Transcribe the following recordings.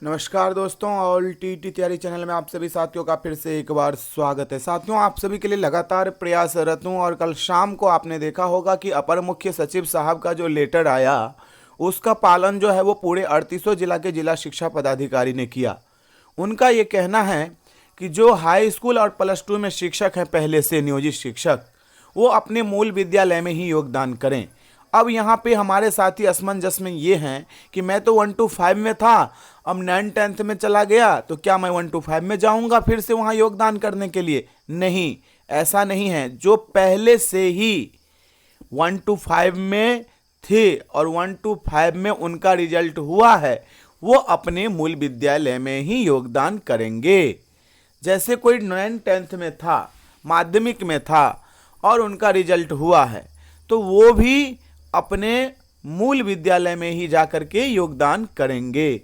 नमस्कार दोस्तों, all TT तैयारी चैनल में आप सभी साथियों का फिर से एक बार स्वागत है। साथियों, आप सभी के लिए लगातार प्रयासरत हूँ और कल शाम को आपने देखा होगा कि अपर मुख्य सचिव साहब का जो लेटर आया उसका पालन जो है वो पूरे 38 जिला के जिला शिक्षा पदाधिकारी ने किया। उनका ये कहना है कि जो हाई स्कूल और +2 में शिक्षक हैं पहले से नियोजित शिक्षक, वो अपने मूल विद्यालय में ही योगदान करें। अब यहाँ पे हमारे साथी असमंजस में ये हैं कि मैं तो 1 to 5 में था, अब 9-10th में चला गया तो क्या मैं 1 to 5 में जाऊँगा फिर से वहाँ योगदान करने के लिए? नहीं, ऐसा नहीं है। जो पहले से ही 1 to 5 में थे और 1 to 5 में उनका रिजल्ट हुआ है, वो अपने मूल विद्यालय में ही योगदान करेंगे। जैसे कोई 9-10th में था, माध्यमिक में था और उनका रिजल्ट हुआ है, तो वो भी अपने मूल विद्यालय में ही जाकर के योगदान करेंगे।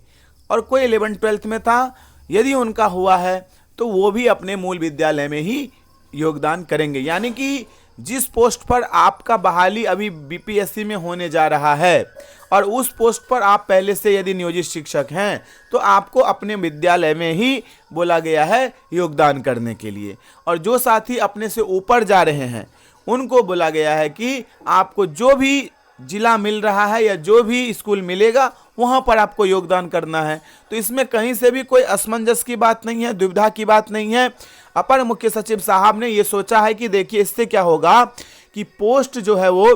और कोई 11-12th में था, यदि उनका हुआ है तो वो भी अपने मूल विद्यालय में ही योगदान करेंगे। यानी कि जिस पोस्ट पर आपका बहाली अभी बीपीएससी में होने जा रहा है और उस पोस्ट पर आप पहले से यदि नियोजित शिक्षक हैं तो आपको अपने विद्यालय में ही बोला गया है योगदान करने के लिए। और जो साथी अपने से ऊपर जा रहे हैं उनको बोला गया है कि आपको जो भी जिला मिल रहा है या जो भी स्कूल मिलेगा वहां पर आपको योगदान करना है। तो इसमें कहीं से भी कोई असमंजस की बात नहीं है, दुविधा की बात नहीं है। अपर मुख्य सचिव साहब ने ये सोचा है कि देखिए इससे क्या होगा कि पोस्ट जो है वो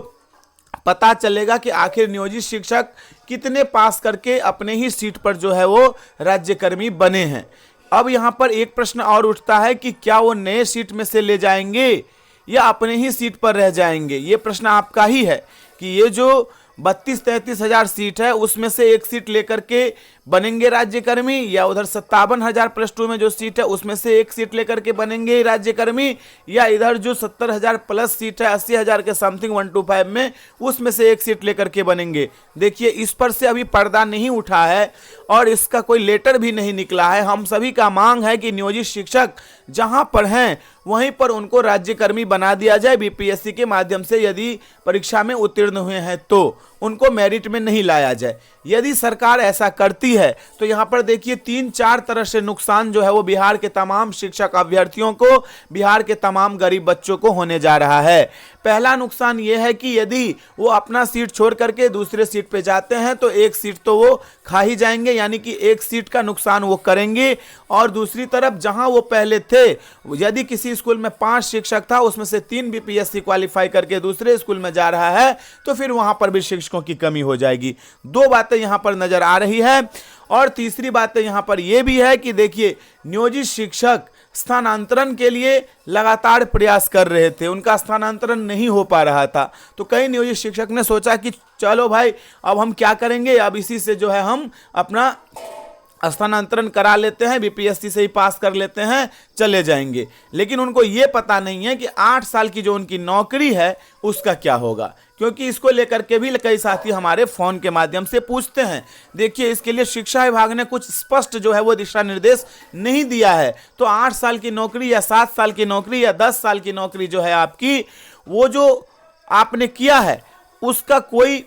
पता चलेगा कि आखिर नियोजित शिक्षक कितने पास करके अपने ही सीट पर जो है वो राज्यकर्मी बने हैं। अब यहाँ पर एक प्रश्न और उठता है कि क्या वो नए सीट में से ले जाएंगे या अपने ही सीट पर रह जाएंगे? ये प्रश्न आपका ही है कि ये जो 32-33 हजार सीट है उसमें से एक सीट लेकर के बनेंगे राज्यकर्मी, या उधर 57,000 +2 में जो सीट है उसमें से एक सीट लेकर के बनेंगे राज्यकर्मी, या इधर जो 70,000 प्लस सीट है 80,000 के समथिंग 1 to 5 में उसमें से एक सीट लेकर के बनेंगे। देखिए इस पर से अभी पर्दा नहीं उठा है और इसका कोई लेटर भी नहीं निकला है। हम सभी का मांग है कि नियोजित शिक्षक जहां पर हैं वहीं पर उनको राज्यकर्मी बना दिया जाए बीपीएससी के माध्यम से। यदि परीक्षा में उत्तीर्ण हुए हैं तो उनको मेरिट में नहीं लाया जाए। यदि सरकार ऐसा करती है तो यहाँ पर देखिए 3-4 तरह से नुकसान जो है वो बिहार के तमाम शिक्षक अभ्यर्थियों को, बिहार के तमाम गरीब बच्चों को होने जा रहा है। पहला नुकसान ये है कि यदि वो अपना सीट छोड़ करके दूसरे सीट पे जाते हैं तो एक सीट तो वो खा ही जाएंगे, यानी कि एक सीट का नुकसान वो करेंगे। और दूसरी तरफ जहां वो पहले थे, यदि किसी स्कूल में 5 शिक्षक था उसमें से 3 बीपीएससी क्वालिफाई करके दूसरे स्कूल में जा रहा है तो फिर वहां पर भी शिक्षकों की कमी हो जाएगी। 2 बातें यहां पर नजर आ रही है। और तीसरी बात यहां पर यह भी है कि देखिए नियोजित शिक्षक स्थानांतरण के लिए लगातार प्रयास कर रहे थे, उनका स्थानांतरण नहीं हो पा रहा था। तो कई नियोजित शिक्षक ने सोचा कि चलो भाई अब हम क्या करेंगे, अब इसी से जो है हम अपना स्थानांतरण करा लेते हैं, बीपीएससी से ही पास कर लेते हैं, चले जाएंगे। लेकिन उनको ये पता नहीं है कि 8 साल की जो उनकी नौकरी है उसका क्या होगा, क्योंकि इसको लेकर के भी कई साथी हमारे फोन के माध्यम से पूछते हैं। देखिए इसके लिए शिक्षा विभाग ने कुछ स्पष्ट जो है वो दिशा निर्देश नहीं दिया है। तो 8 साल की नौकरी या 7 साल की नौकरी या 10 साल की नौकरी जो है आपकी, वो जो आपने किया है उसका कोई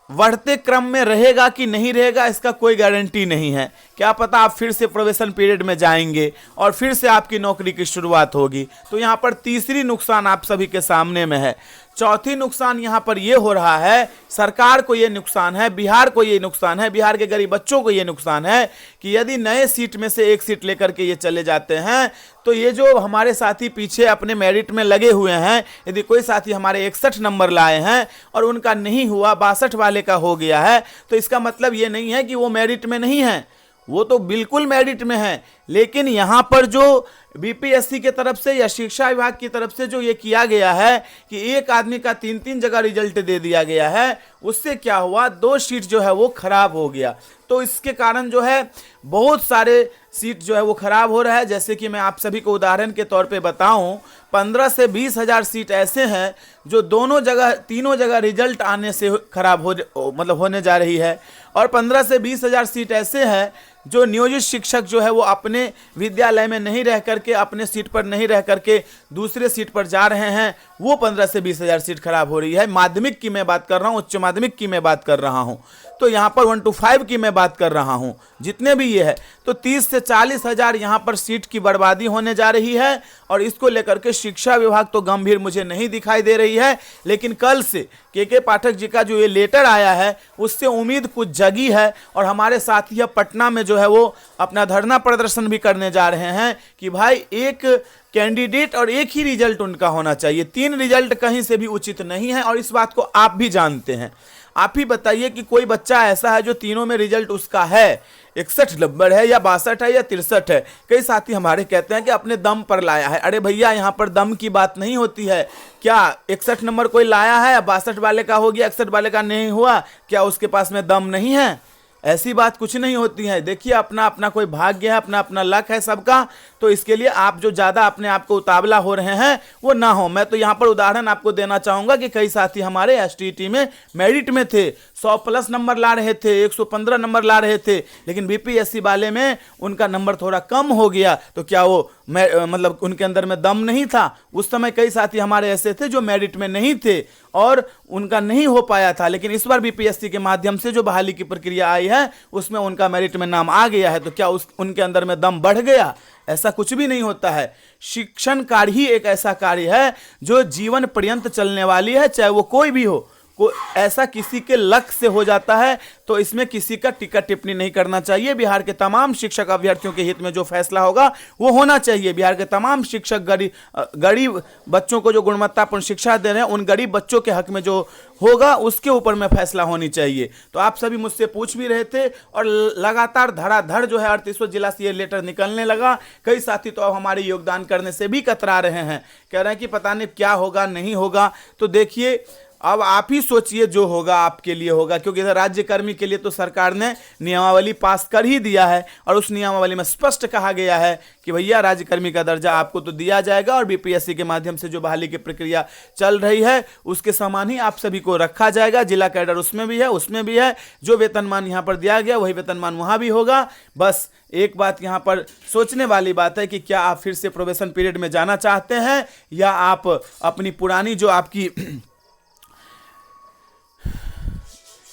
बढ़ते क्रम में रहेगा कि नहीं रहेगा इसका कोई गारंटी नहीं है। क्या पता आप फिर से प्रोबेशन पीरियड में जाएंगे और फिर से आपकी नौकरी की शुरुआत होगी। तो यहाँ पर तीसरी नुकसान आप सभी के सामने में है। चौथी नुकसान यहाँ पर यह हो रहा है, सरकार को यह नुकसान है, बिहार को यह नुकसान है, बिहार के गरीब बच्चों को यह नुकसान है कि यदि नए सीट में से एक सीट लेकर के ये चले जाते हैं तो ये जो हमारे साथी पीछे अपने मेरिट में लगे हुए हैं, यदि कोई साथी हमारे 61 नंबर लाए हैं और उनका नहीं हुआ, 62 वाले का हो गया है, तो इसका मतलब ये नहीं है कि वो मेरिट में नहीं है, वो तो बिल्कुल मेरिट में है। लेकिन यहाँ पर जो बीपीएससी के तरफ से या शिक्षा विभाग की तरफ से जो ये किया गया है कि एक आदमी का 3-3 जगह रिजल्ट दे दिया गया है, उससे क्या हुआ, 2 सीट जो है वो खराब हो गया। तो इसके कारण जो है बहुत सारे सीट जो है वो खराब हो रहा है। जैसे कि मैं आप सभी को उदाहरण के तौर पे बताऊं, 15 से 20 हजार सीट ऐसे हैं जो तीनों जगह रिजल्ट आने से खराब मतलब होने जा रही है। और 15 से 20 हजार सीट ऐसे हैं जो नियोजित शिक्षक जो है वो अपने विद्यालय में नहीं रह करके, अपने सीट पर नहीं रह करके दूसरे सीट पर जा रहे हैं, वो 15 से 20 हजार सीट खराब हो रही है। माध्यमिक की मैं बात कर रहा हूँ, उच्च माध्यमिक की मैं बात कर रहा हूँ। तो यहाँ पर 1 to 5 की मैं बात कर रहा हूँ, जितने भी ये है, तो 30 से 40 हजार यहाँ पर सीट की बर्बादी होने जा रही है। और इसको लेकर के शिक्षा विभाग तो गंभीर मुझे नहीं दिखाई दे रही है, लेकिन कल से के पाठक जी का जो ये लेटर आया है उससे उम्मीद कुछ जगी है। और हमारे साथी अब पटना में जो है वो अपना धरना प्रदर्शन भी करने जा रहे हैं कि भाई एक कैंडिडेट और एक ही रिजल्ट उनका होना चाहिए, 3 रिजल्ट कहीं से भी उचित नहीं है। और इस बात को आप भी जानते हैं। आप ही बताइए कि कोई बच्चा ऐसा है जो तीनों में रिजल्ट उसका है 61 नंबर है या 62 है या 63 है। कई साथी हमारे कहते हैं कि अपने दम पर लाया है। अरे भैया, यहाँ पर दम की बात नहीं होती है। क्या 61 नंबर कोई लाया है, 62 वाले का हो गया, 61 वाले का नहीं हुआ, क्या उसके पास में दम नहीं है? ऐसी बात कुछ नहीं होती है। देखिए, अपना अपना कोई भाग्य है, अपना अपना लक है सबका। तो इसके लिए आप जो ज़्यादा अपने आप को उतावला हो रहे हैं वो ना हो। मैं तो यहाँ पर उदाहरण आपको देना चाहूँगा कि कई साथी हमारे एसटीईटी में मेरिट में थे, 100+ नंबर ला रहे थे, 115 नंबर ला रहे थे, लेकिन बीपीएससी वाले में उनका नंबर थोड़ा कम हो गया। तो क्या वो मतलब उनके अंदर में दम नहीं था? उस समय कई साथी हमारे ऐसे थे जो मेरिट में नहीं थे और उनका नहीं हो पाया था, लेकिन इस बार बीपीएससी के माध्यम से जो बहाली की प्रक्रिया आई है उसमें उनका मेरिट में नाम आ गया है। तो क्या उनके अंदर में दम बढ़ गया? ऐसा कुछ भी नहीं होता है। शिक्षण कार्य ही एक ऐसा कार्य है जो जीवन पर्यंत चलने वाली है, चाहे वो कोई भी हो। ऐसा किसी के लक से हो जाता है तो इसमें किसी का टिक्का टिप्पणी नहीं करना चाहिए। बिहार के तमाम शिक्षक अभ्यर्थियों के हित में जो फैसला होगा वो होना चाहिए। बिहार के तमाम शिक्षक गरीब बच्चों को जो गुणवत्तापूर्ण शिक्षा दे रहे हैं उन गरीब बच्चों के हक में जो होगा उसके ऊपर में फैसला होनी चाहिए। तो आप सभी मुझसे पूछ भी रहे थे और लगातार धड़ाधड़ जो है 38वां जिला से ये लेटर निकलने लगा। कई साथी तो अब हमारे योगदान करने से भी कतरा रहे हैं, कह रहे हैं कि पता नहीं क्या होगा नहीं होगा। तो देखिए, अब आप ही सोचिए, जो होगा आपके लिए होगा, क्योंकि इधर राज्यकर्मी के लिए तो सरकार ने नियमावली पास कर ही दिया है और उस नियमावली में स्पष्ट कहा गया है कि भैया राज्यकर्मी का दर्जा आपको तो दिया जाएगा और बीपीएससी के माध्यम से जो बहाली की प्रक्रिया चल रही है उसके समान ही आप सभी को रखा जाएगा। जिला कैडर उसमें भी है, उसमें भी है। जो वेतनमान यहाँ पर दिया गया वही वेतनमान वहाँ भी होगा। बस एक बात यहाँ पर सोचने वाली बात है कि क्या आप फिर से प्रोबेशन पीरियड में जाना चाहते हैं या आप अपनी पुरानी जो आपकी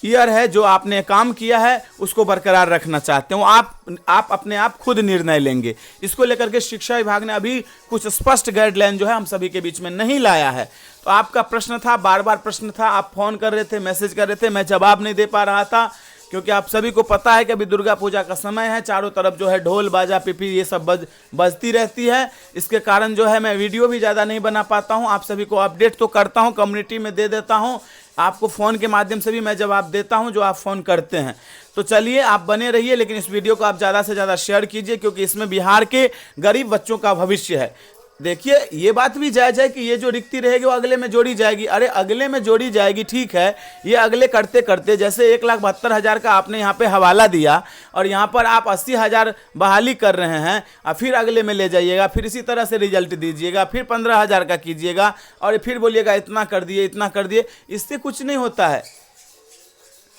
ईयर है, जो आपने काम किया है, उसको बरकरार रखना चाहते हो। आप अपने आप खुद निर्णय लेंगे। इसको लेकर के शिक्षा विभाग ने अभी कुछ स्पष्ट गाइडलाइन जो है हम सभी के बीच में नहीं लाया है। तो आपका प्रश्न था, बार बार प्रश्न था, आप फोन कर रहे थे, मैसेज कर रहे थे, मैं जवाब नहीं दे पा रहा था क्योंकि आप सभी को पता है कि अभी दुर्गा पूजा का समय है। चारों तरफ जो है ढोल बाजा पिपी ये सब बजती रहती है। इसके कारण जो है मैं वीडियो भी ज़्यादा नहीं बना पाता हूँ। आप सभी को अपडेट तो करता हूँ, कम्युनिटी में दे देता हूँ, आपको फ़ोन के माध्यम से भी मैं जवाब देता हूं जो आप फ़ोन करते हैं। तो चलिए, आप बने रहिए, लेकिन इस वीडियो को आप ज़्यादा से ज़्यादा शेयर कीजिए क्योंकि इसमें बिहार के गरीब बच्चों का भविष्य है। देखिए, ये बात भी जायज़ है कि ये जो रिक्ति रहेगी वो अगले में जोड़ी जाएगी। अरे अगले में जोड़ी जाएगी, ठीक है, ये अगले करते करते जैसे 1,72,000 का आपने यहाँ पे हवाला दिया और यहाँ पर आप 80,000 बहाली कर रहे हैं और फिर अगले में ले जाइएगा, फिर इसी तरह से रिजल्ट दीजिएगा, फिर 15,000 का कीजिएगा और फिर बोलिएगा इतना कर दिए इतना कर दिए। इससे कुछ नहीं होता है।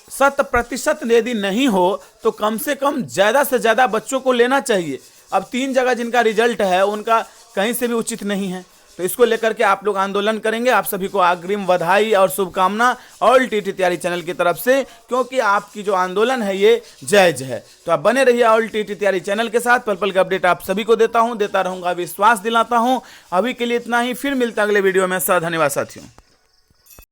100% यदि नहीं हो तो कम से कम ज़्यादा से ज़्यादा बच्चों को लेना चाहिए। अब 3 जगह जिनका रिजल्ट है उनका कहीं से भी उचित नहीं है। तो इसको लेकर के आप लोग आंदोलन करेंगे। आप सभी को अग्रिम बधाई और शुभकामना ऑल टीटी तैयारी चैनल की तरफ से, क्योंकि आपकी जो आंदोलन है ये जायज़ है। तो आप बने रहिए ऑल टीटी तैयारी चैनल के साथ। पल पल का अपडेट आप सभी को देता रहूँगा, विश्वास दिलाता हूँ। अभी के लिए इतना ही, फिर मिलता अगले वीडियो में। धन्यवाद साथियों।